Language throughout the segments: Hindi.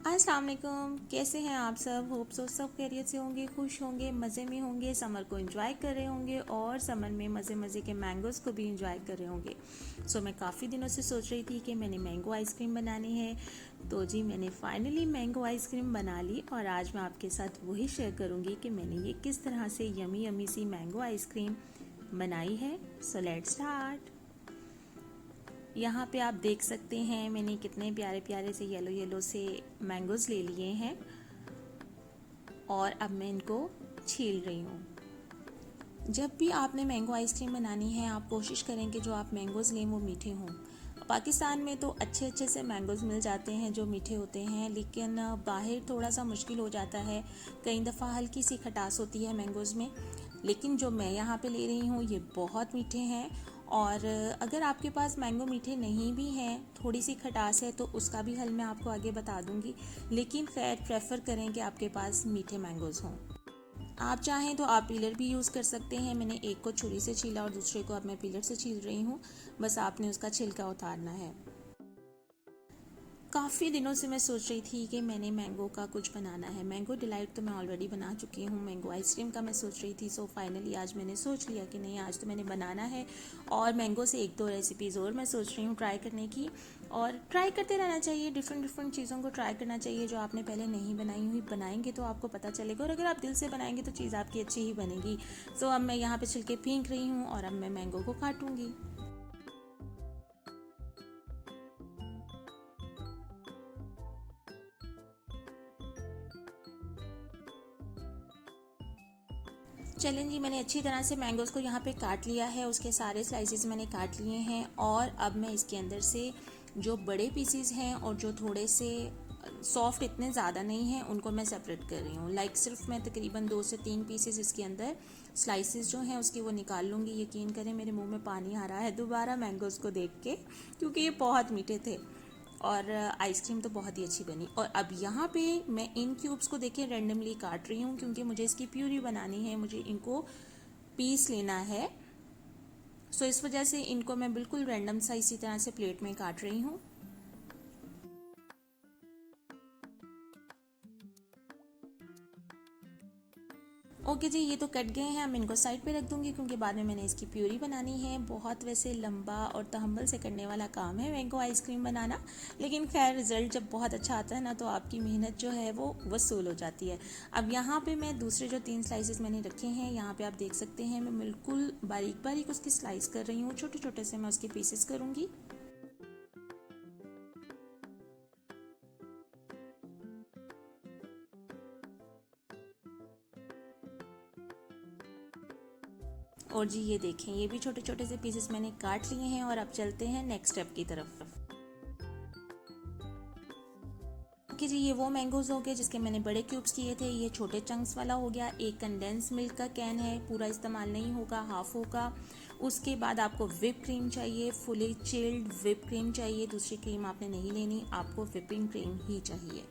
अस्सलाम वालेकुम। कैसे हैं आप सब? होप सो सब खैरियत से होंगे, खुश होंगे, मज़े में होंगे, समर को एंजॉय कर रहे होंगे और समर में मज़े मज़े के मैंगोज़ को भी एंजॉय कर रहे होंगे। मैं काफ़ी दिनों से सोच रही थी कि मैंने मैंगो आइसक्रीम बनानी है, तो जी मैंने फाइनली मैंगो आइसक्रीम बना ली और आज मैं आपके साथ वही शेयर करूँगी कि मैंने ये किस तरह से यमी यमी सी मैंगो आइसक्रीम बनाई है। So let's start. यहाँ पे आप देख सकते हैं मैंने कितने प्यारे प्यारे से येलो येलो से मैंगोज़ ले लिए हैं और अब मैं इनको छील रही हूँ। जब भी आपने मैंगो आइसक्रीम बनानी है, आप कोशिश करें कि जो आप मैंगोज़ लें वो मीठे हों। पाकिस्तान में तो अच्छे अच्छे से मैंगोज़ मिल जाते हैं जो मीठे होते हैं, लेकिन बाहर थोड़ा सा मुश्किल हो जाता है। कई दफ़ा हल्की सी खटास होती है मैंगोज़ में, लेकिन जो मैं यहाँ पे ले रही हूँ ये बहुत मीठे हैं। और अगर आपके पास मैंगो मीठे नहीं भी हैं, थोड़ी सी खटास है, तो उसका भी हल मैं आपको आगे बता दूँगी, लेकिन खैर प्रेफर करें कि आपके पास मीठे मैंगोज़ हों। आप चाहें तो आप पीलर भी यूज़ कर सकते हैं। मैंने एक को छुरी से छीला और दूसरे को अब मैं पीलर से छील रही हूँ। बस आपने उसका छिलका उतारना है। काफ़ी दिनों से मैं सोच रही थी कि मैंने मैंगो का कुछ बनाना है। मैंगो डिलाइट तो मैं ऑलरेडी बना चुकी हूँ, मैंगो आइसक्रीम का मैं सोच रही थी। फाइनली आज मैंने सोच लिया कि नहीं, आज तो मैंने बनाना है। और मैंगो से एक दो रेसिपीज़ और मैं सोच रही हूँ ट्राई करने की, और ट्राई करते रहना चाहिए। डिफरेंट डिफरेंट चीज़ों को ट्राई करना चाहिए जो आपने पहले नहीं बनाई हुई। बनाएंगे तो आपको पता चलेगा, और अगर आप दिल से बनाएंगे तो चीज़ आपकी अच्छी ही बनेगी। अब मैं यहाँ पे छिलके फेंक रही हूँ और अब मैं मैंगो को काटूंगी। चलें जी, मैंने अच्छी तरह से मैंगोज़ को यहाँ पे काट लिया है। उसके सारे स्लाइसेस मैंने काट लिए हैं और अब मैं इसके अंदर से जो बड़े पीसीज हैं और जो थोड़े से सॉफ्ट इतने ज़्यादा नहीं हैं, उनको मैं सेपरेट कर रही हूँ। सिर्फ मैं तकरीबन 2 से 3 पीसेस इसके अंदर स्लाइसेस जो हैं उसकी वो निकाल लूँगी। यकीन करें मेरे मुंह में पानी आ रहा है दोबारा मैंगोज़ को देख के, क्योंकि ये बहुत मीठे थे और आइसक्रीम तो बहुत ही अच्छी बनी। और अब यहाँ पे मैं इन क्यूब्स को देखिए रेंडमली काट रही हूँ, क्योंकि मुझे इसकी प्यूरी बनानी है, मुझे इनको पीस लेना है। इस वजह से इनको मैं बिल्कुल रैंडम सा इसी तरह से प्लेट में काट रही हूँ। ओके जी, ये तो कट गए हैं। अब इनको साइड पे रख दूंगी, क्योंकि बाद में मैंने इसकी प्यूरी बनानी है। बहुत वैसे लंबा और तहम्मुल से करने वाला काम है मैंगो आइसक्रीम बनाना, लेकिन खैर रिज़ल्ट जब बहुत अच्छा आता है ना, तो आपकी मेहनत जो है वो वसूल हो जाती है। अब यहाँ पे मैं दूसरे जो 3 स्लाइसेस मैंने रखे हैं, यहाँ पे आप देख सकते हैं मैं बिल्कुल बारीक बारीक उसकी स्लाइस कर रही हूँ। छोटे छोटे से मैं उसके पीसेस करूँगी। और जी ये देखें, ये भी छोटे छोटे से पीसेस मैंने काट लिए हैं और अब चलते हैं नेक्स्ट स्टेप की तरफ। कि जी ये वो मैंगोज़ हो गए जिसके मैंने बड़े क्यूब्स किए थे। ये छोटे चंक्स वाला हो गया। एक कंडेंस मिल्क का कैन है, पूरा इस्तेमाल नहीं होगा, हाफ होगा। उसके बाद आपको विप क्रीम चाहिए, फुली चिल्ड विप क्रीम चाहिए। दूसरी क्रीम आपने नहीं लेनी, आपको विपिंग क्रीम ही चाहिए।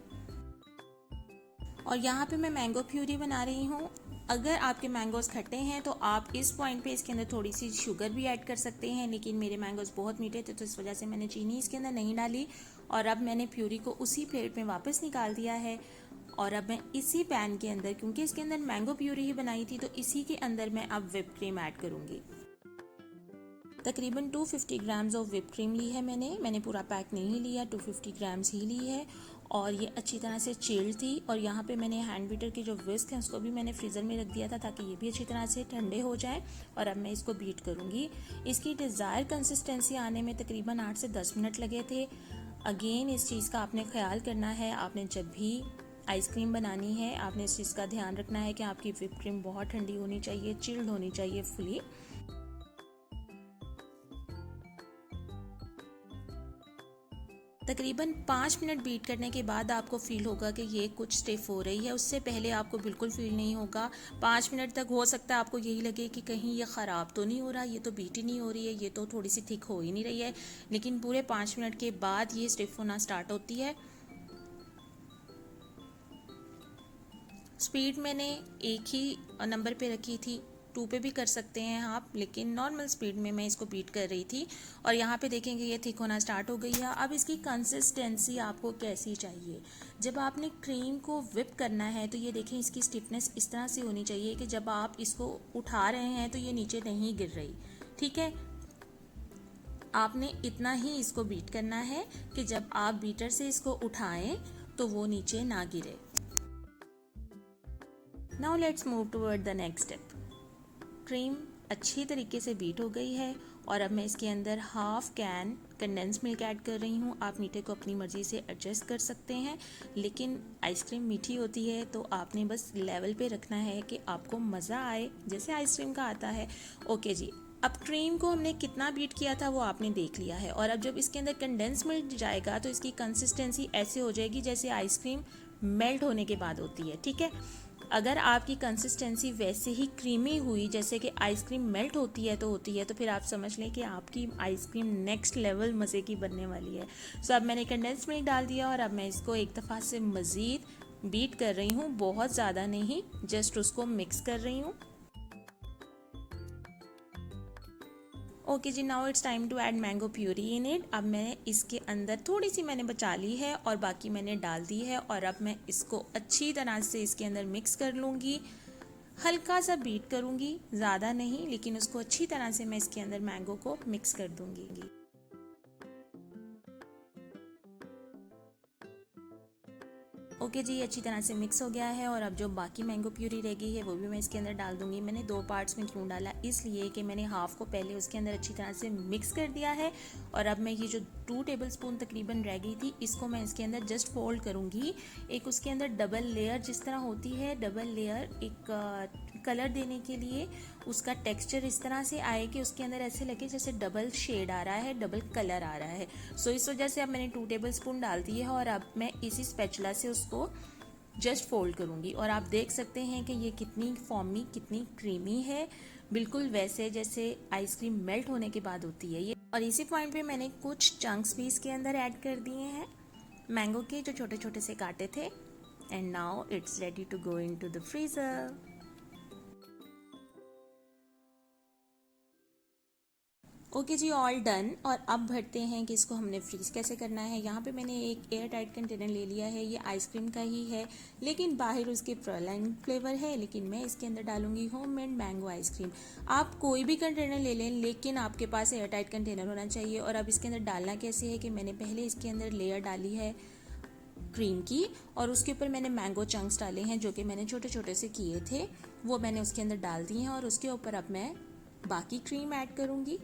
और यहाँ पे मैं मैंगो प्यूरी बना रही हूँ। अगर आपके मैंगोज़ खट्टे हैं तो आप इस पॉइंट पे इसके अंदर थोड़ी सी शुगर भी ऐड कर सकते हैं, लेकिन मेरे मैंगोज़ बहुत मीठे थे तो इस वजह से मैंने चीनी इसके अंदर नहीं डाली। और अब मैंने प्यूरी को उसी प्लेट में वापस निकाल दिया है। और अब मैं इसी पैन के अंदर, क्योंकि इसके अंदर मैंगो प्यूरी ही बनाई थी, तो इसी के अंदर मैं अब व्हिप क्रीम ऐड करूँगी। तकरीबन 250 ग्राम्स ऑफ व्हिप क्रीम ली है मैंने पूरा पैक नहीं लिया, 250 ग्राम्स ही ली है। और ये अच्छी तरह से चिल्ड थी। और यहाँ पे मैंने हैंड बीटर की जो विस्क है उसको भी मैंने फ्रीज़र में रख दिया था, ताकि ये भी अच्छी तरह से ठंडे हो जाए। और अब मैं इसको बीट करूँगी। इसकी डिज़ायर कंसिस्टेंसी आने में तकरीबन 8 से 10 मिनट लगे थे। अगेन इस चीज़ का आपने ख्याल करना है, आपने जब भी आइसक्रीम बनानी है आपने इस चीज़ का ध्यान रखना है कि आपकी व्हिप क्रीम बहुत ठंडी होनी चाहिए, चिल्ड होनी चाहिए फुली। तकरीबन 5 मिनट बीट करने के बाद आपको फील होगा कि ये कुछ स्टिफ हो रही है। उससे पहले आपको बिल्कुल फील नहीं होगा। 5 मिनट तक हो सकता है आपको यही लगे कि कहीं ये ख़राब तो नहीं हो रहा, ये तो बीट ही नहीं हो रही है, ये तो थोड़ी सी थिक हो ही नहीं रही है। लेकिन पूरे 5 मिनट के बाद ये स्टिफ होना स्टार्ट होती है। स्पीड मैंने एक ही नंबर पे रखी थी, 2 पे भी कर सकते हैं आप, लेकिन नॉर्मल स्पीड में मैं इसको बीट कर रही थी। और यहाँ पे देखेंगे ये थिक होना स्टार्ट हो गई है। अब इसकी कंसिस्टेंसी आपको कैसी चाहिए। जब आपने क्रीम को व्हिप करना है तो ये देखें इसकी स्टिफनेस इस तरह से होनी चाहिए कि जब आप इसको उठा रहे हैं तो ये नीचे नहीं गिर रही। ठीक है, आपने इतना ही इसको बीट करना है कि जब आप बीटर से इसको उठाएं तो वो नीचे ना गिरे। Now let's move toward the next step. Cream अच्छी तरीके से बीट हो गई है और अब मैं इसके अंदर half can condense milk add कर रही हूँ। आप मीठे को अपनी मर्ज़ी से एडजस्ट कर सकते हैं, लेकिन आइसक्रीम मीठी होती है तो आपने बस लेवल पे रखना है कि आपको मज़ा आए जैसे आइसक्रीम का आता है। ओके जी, अब क्रीम को हमने कितना बीट किया था वो आपने देख लिया है। और अब जब इसके अंदर कंडेंस मिल्क जाएगा तो इसकी कंसिस्टेंसी ऐसे हो जाएगी जैसे आइसक्रीम मेल्ट होने के बाद होती है। ठीक है, अगर आपकी कंसिस्टेंसी वैसे ही क्रीमी हुई जैसे कि आइसक्रीम मेल्ट होती है तो फिर आप समझ लें कि आपकी आइसक्रीम नेक्स्ट लेवल मज़े की बनने वाली है। सो अब मैंने कंडेंस मिल्क डाल दिया और अब मैं इसको एक दफ़ा से मज़ीद बीट कर रही हूँ, बहुत ज़्यादा नहीं, जस्ट उसको मिक्स कर रही हूँ। ओके जी, now it's time to add mango puree in it. अब मैं इसके अंदर थोड़ी सी मैंने बचा ली है और बाकी मैंने डाल दी है और अब मैं इसको अच्छी तरह से इसके अंदर मिक्स कर लूँगी। हल्का सा बीट करूँगी, ज़्यादा नहीं, लेकिन उसको अच्छी तरह से मैं इसके अंदर मैंगो को मिक्स कर दूँगी। ओके जी, अच्छी तरह से मिक्स हो गया है और अब जो बाकी मैंगो प्यूरी रह गई है वो भी मैं इसके अंदर डाल दूंगी। मैंने 2 पार्ट्स में क्यों डाला, इसलिए कि मैंने हाफ को पहले उसके अंदर अच्छी तरह से मिक्स कर दिया है और अब मैं ये जो 2 टेबलस्पून तकरीबन रह गई थी इसको मैं इसके अंदर जस्ट फोल्ड करूँगी। एक उसके अंदर डबल लेयर जिस तरह होती है, डबल लेयर एक कलर देने के लिए उसका टेक्सचर इस तरह से आए कि उसके अंदर ऐसे लगे जैसे डबल शेड आ रहा है, डबल कलर आ रहा है। सो इस वजह से अब मैंने 2 टेबलस्पून डाल दिए है और अब मैं इसी स्पैचुला से उसको जस्ट फोल्ड करूँगी और आप देख सकते हैं कि ये कितनी फॉर्मी, कितनी क्रीमी है, बिल्कुल वैसे जैसे आइसक्रीम मेल्ट होने के बाद होती है ये। और इसी पॉइंट पे मैंने कुछ चंक्स भी इसके अंदर ऐड कर दिए हैं मैंगो के, जो छोटे छोटे से काटे थे। And now it's ready to go into the freezer. Okay जी, ऑल डन। और अब भरते हैं कि इसको हमने फ्रीज़ कैसे करना है। यहाँ पे मैंने एक एयर टाइट कंटेनर ले लिया है, ये आइसक्रीम का ही है लेकिन बाहर उसके प्रोलाइन फ्लेवर है, लेकिन मैं इसके अंदर डालूंगी होममेड मैंगो आइसक्रीम। आप कोई भी कंटेनर ले लें लेकिन आपके पास एयर टाइट कंटेनर होना चाहिए। और अब इसके अंदर डालना कैसे है कि मैंने पहले इसके अंदर लेयर डाली है क्रीम की और उसके ऊपर मैंने मैंगो चंक्स डाले हैं जो कि मैंने छोटे छोटे से किए थे, वो मैंने उसके अंदर डाल दिए हैं और उसके ऊपर अब मैं बाकी क्रीम ऐड करूँगी।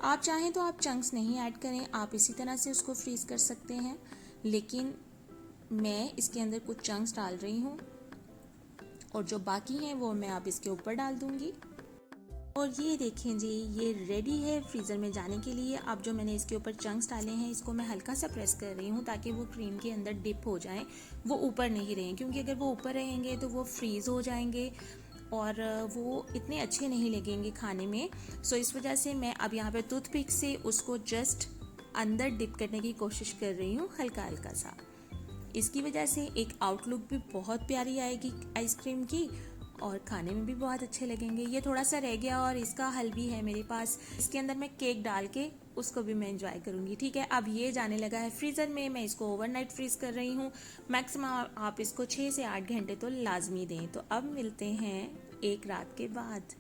आप चाहें तो आप चंक्स नहीं ऐड करें, आप इसी तरह से उसको फ्रीज़ कर सकते हैं, लेकिन मैं इसके अंदर कुछ चंक्स डाल रही हूँ और जो बाकी हैं वो मैं अब इसके ऊपर डाल दूँगी। और ये देखें जी, ये रेडी है फ्रीज़र में जाने के लिए। अब जो मैंने इसके ऊपर चंक्स डाले हैं इसको मैं हल्का सा प्रेस कर रही हूँ ताकि वो क्रीम के अंदर डिप हो जाएं, वो ऊपर नहीं रहें, क्योंकि अगर वो ऊपर रहेंगे तो वो फ्रीज़ हो जाएंगे और वो इतने अच्छे नहीं लगेंगे खाने में। सो इस वजह से मैं अब यहाँ पे टूथपिक से उसको जस्ट अंदर डिप करने की कोशिश कर रही हूँ हल्का हल्का सा। इसकी वजह से एक आउटलुक भी बहुत प्यारी आएगी आइसक्रीम की और खाने में भी बहुत अच्छे लगेंगे। ये थोड़ा सा रह गया और इसका हल भी है मेरे पास, इसके अंदर मैं केक डाल के उसको भी मैं एंजॉय करूँगी। ठीक है, अब ये जाने लगा है फ्रीज़र में, मैं इसको ओवरनाइट फ्रीज़ कर रही हूँ। मैक्सिमम आप इसको 6 से 8 घंटे तो लाजमी दें। तो अब मिलते हैं एक रात के बाद।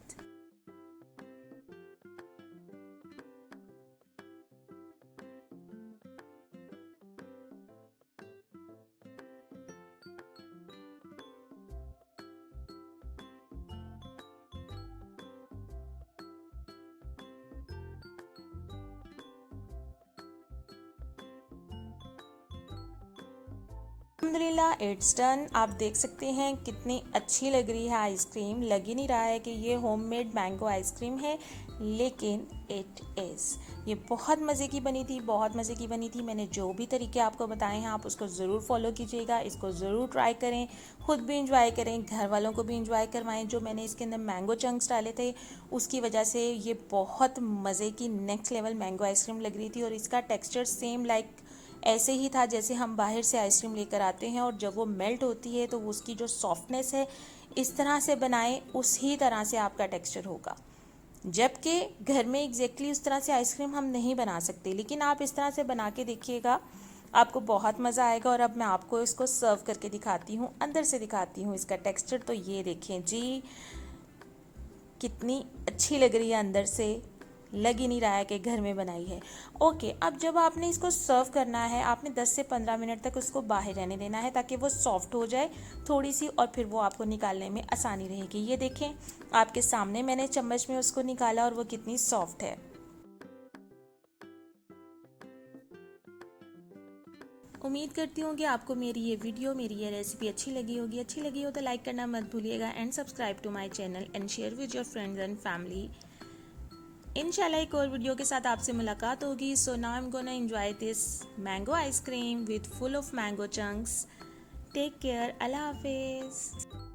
अल्हम्दुलिल्लाह इट्स डन। आप देख सकते हैं कितनी अच्छी लग रही है आइसक्रीम। लग ही नहीं रहा है कि ये होममेड मैंगो आइसक्रीम है, लेकिन इट इज़। ये बहुत मज़े की बनी थी, बहुत मज़े की बनी थी। मैंने जो भी तरीके आपको बताए हैं आप उसको ज़रूर फॉलो कीजिएगा, इसको ज़रूर ट्राई करें, खुद भी इंजॉय करें, घर वालों को भी इंजॉय करवाएं। जो मैंने इसके अंदर मैंगो चंक्स डाले थे उसकी वजह से ये बहुत मज़े की नेक्स्ट लेवल मैंगो आइसक्रीम लग रही थी और इसका टेक्स्चर सेम लाइक ऐसे ही था जैसे हम बाहर से आइसक्रीम लेकर आते हैं और जब वो मेल्ट होती है तो उसकी जो सॉफ्टनेस है इस तरह से बनाएं, उसी तरह से आपका टेक्सचर होगा। जबकि घर में एग्जैक्टली उस तरह से आइसक्रीम हम नहीं बना सकते, लेकिन आप इस तरह से बना के देखिएगा, आपको बहुत मज़ा आएगा। और अब मैं आपको इसको सर्व करके दिखाती हूँ, अंदर से दिखाती हूँ इसका टेक्सचर। तो ये देखें जी, कितनी अच्छी लग रही है, अंदर से लग ही नहीं रहा है कि घर में बनाई है। ओके, अब जब आपने इसको सर्व करना है, आपने 10 से 15 मिनट तक उसको बाहर रहने देना है ताकि वो सॉफ्ट हो जाए थोड़ी सी, और फिर वो आपको निकालने में आसानी रहेगी। ये देखें, आपके सामने मैंने चम्मच में उसको निकाला और वो कितनी सॉफ्ट है। उम्मीद करती हूँ कि आपको मेरी ये वीडियो, मेरी ये रेसिपी अच्छी लगी होगी। अच्छी लगी हो तो लाइक करना मत भूलिएगा and subscribe to my channel and share with your friends and family. इंशाल्लाह एक और वीडियो के साथ आपसे मुलाकात होगी। So now I am gonna enjoy this mango ice cream with full of mango chunks. Take care, अल्लाह हाफिज़।